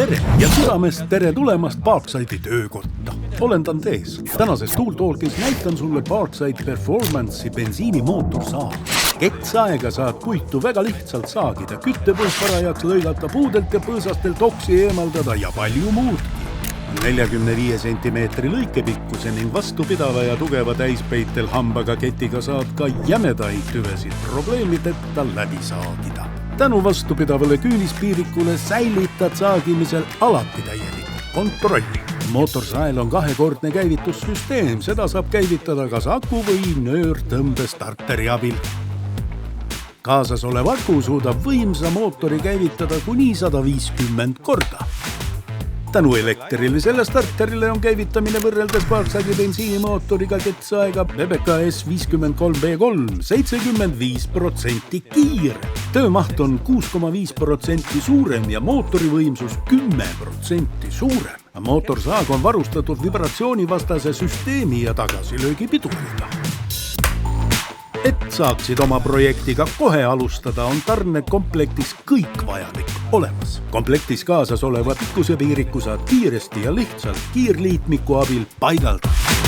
tere ja südamest tere tulemast Parkside'i töökotta. Olen Dantes. Tänases Tool Talkis näitan sulle Parkside Performance'i bensiinimootorsaag. Ketsaega saad puitu väga lihtsalt saagida, küttepõõs parajaks lõigata, puudelt ja põõsastelt oksi eemaldada ja palju muudki. 45 sentimeetri lõikepikkuse ning vastupidava ja tugeva täispeitel hambaga ketiga saad ka jämedaid tüvesid probleemideta läbi saagida. Tänu vastupidavale küünispiirikule säilitad saagimisel alati täielikult kontrolli. Mootorsael on kahekordne käivitussüsteem, seda saab käivitada kas aku või nöörtõmbestarteri abil. Kaasas olev aku suudab võimsa mootori käivitada kuni 150 korda. Tänu elektrilisele starterile on käivitamine võrreldes Parkside'i bensiinimootoriga ketsaega PBKS 53B3 75% kiire. Töömaht on 6,5% suurem ja mootori võimsus 10% suurem. Mootorsaag on varustatud vibratsioonivastase süsteemi ja tagasilöögipiduriga. Et saaksid oma projektiga kohe alustada, on tarnekomplektis kõik vajalik olemas. Komplektis kaasas oleva pikkusepiiriku saad kiiresti ja lihtsalt kiirliitmiku abil paigaldada.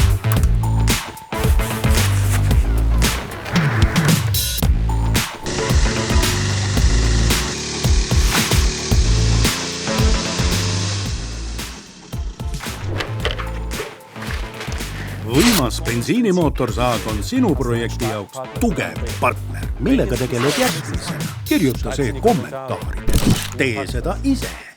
Võimas bensiinimootorsaag on sinu projekti jaoks tugev partner, millega tegeled järgmisena. Kirjuta see kommentaari. Tee seda ise.